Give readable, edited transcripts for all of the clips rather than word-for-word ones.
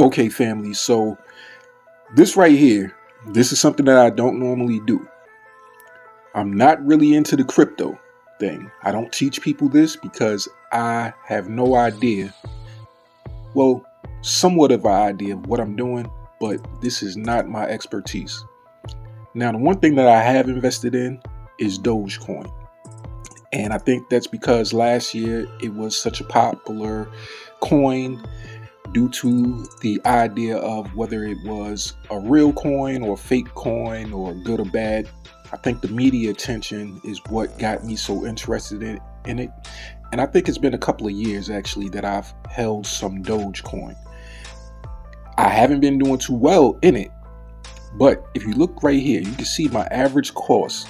Okay, family. So this right here, this is something that I don't normally do. I'm not really into the crypto thing. I don't teach people this because I have no idea. Well, somewhat of an idea of what I'm doing, but this is not my expertise. Now, the one thing that I have invested in is Dogecoin. And I think that's because last year it was such a popular coin due to the idea of whether it was a real coin or a fake coin or good or bad. I think the media attention is what got me so interested in it. And I think it's been a couple of years actually that I've held some Dogecoin. I haven't been doing too well in it, but if you look right here, you can see my average cost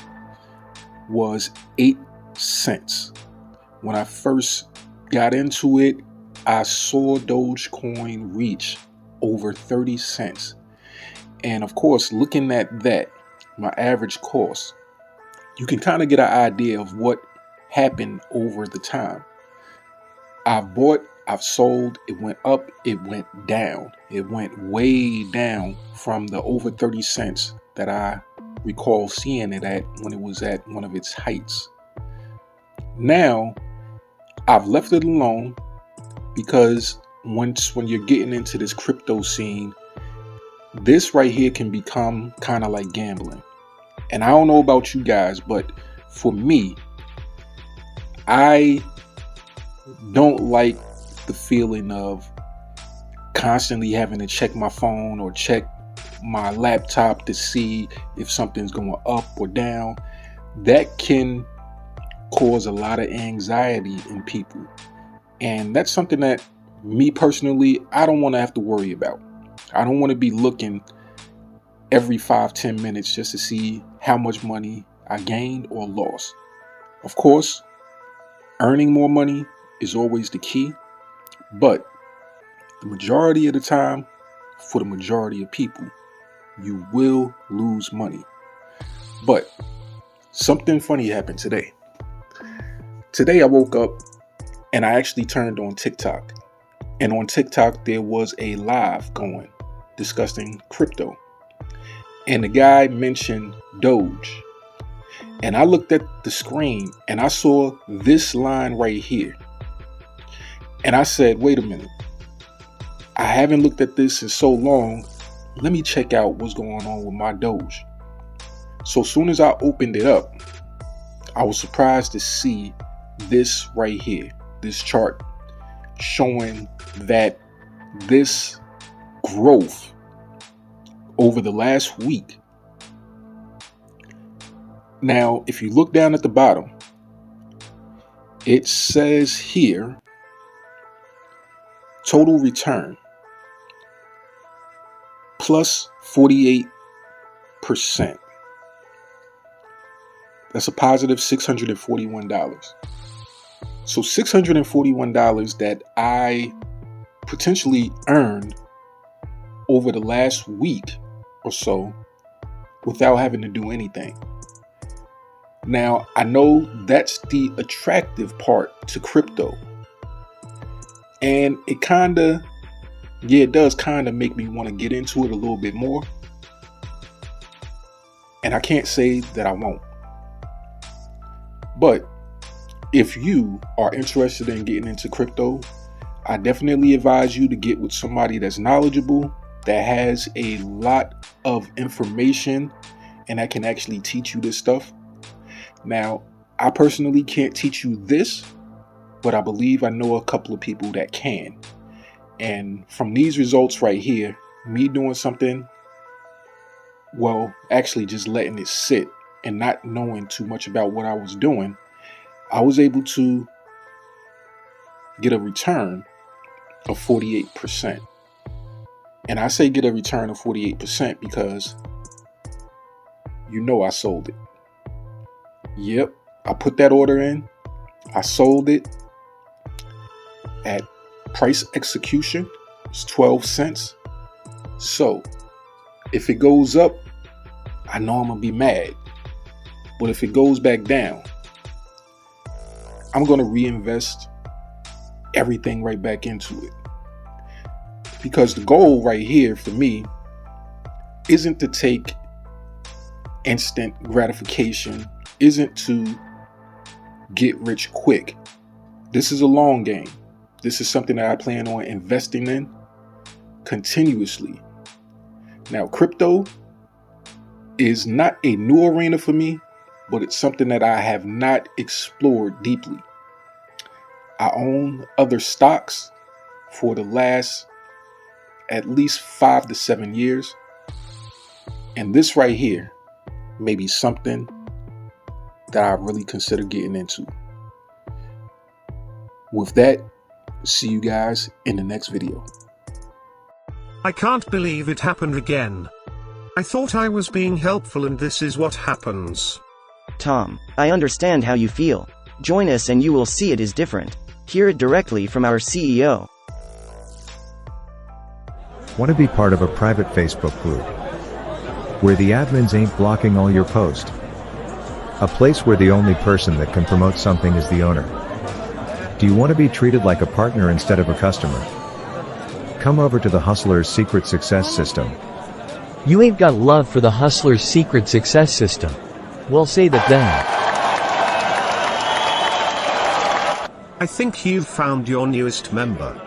was 8 cents. When I first got into it, I saw Dogecoin reach over 30 cents. And of course, looking at that, my average cost, you can kind of get an idea of what happened over the time. I've bought, I've sold, it went up, it went down. It went way down from the over 30 cents that I recall seeing it at when it was at one of its heights. Now, I've left it alone because when you're getting into this crypto scene, this right here can become kind of like gambling. And I don't know about you guys, but for me, I don't like the feeling of constantly having to check my phone or check my laptop to see if something's going up or down. That can cause a lot of anxiety in people. And that's something that me personally, I don't want to have to worry about. I don't want to be looking every 5-10 minutes just to see how much money I gained or lost. Of course, earning more money is always the key, but the majority of the time, for the majority of people, you will lose money. But something funny happened today. Today I woke up and I actually turned on TikTok. And on TikTok, there was a live going discussing crypto. And the guy mentioned Doge. And I looked at the screen and I saw this line right here. And I said, wait a minute. I haven't looked at this in so long. Let me check out what's going on with my Doge. So as soon as I opened it up, I was surprised to see this right here, this chart showing that this growth over the last week. Now, if you look down at the bottom, it says here, total return plus 48%. That's a positive $641. So $641 that I potentially earned over the last week or so without having to do anything. Now, I know that's the attractive part to crypto. And it does kind of make me want to get into it a little bit more. And I can't say that I won't. But if you are interested in getting into crypto, I definitely advise you to get with somebody that's knowledgeable, that has a lot of information, and that can actually teach you this stuff. Now, I personally can't teach you this, but I believe I know a couple of people that can. And from these results right here, me doing something, well, actually just letting it sit and not knowing too much about what I was doing, I was able to get a return of 48%. And I say get a return of 48% because I sold it. Yep, I put that order in. I sold it at price execution. It's 12 cents. So if it goes up, I know I'm going to be mad. But if it goes back down, I'm going to reinvest everything right back into it. Because the goal right here for me isn't to take instant gratification, isn't to get rich quick. This is a long game. This is something that I plan on investing in continuously. Now, crypto is not a new arena for me, but it's something that I have not explored deeply. I own other stocks for the last at least 5 to 7 years. And this right here may be something that I really consider getting into. With that, see you guys in the next video. I can't believe it happened again. I thought I was being helpful and this is what happens. Tom, I understand how you feel. Join us and you will see it is different. Hear it directly from our CEO. Want to be part of a private Facebook group where the admins ain't blocking all your posts? A place where the only person that can promote something is the owner. Do you want to be treated like a partner instead of a customer? Come over to the Hustler's Secret Success System. You ain't got love for the Hustler's Secret Success System. We'll say that then. I think you've found your newest member.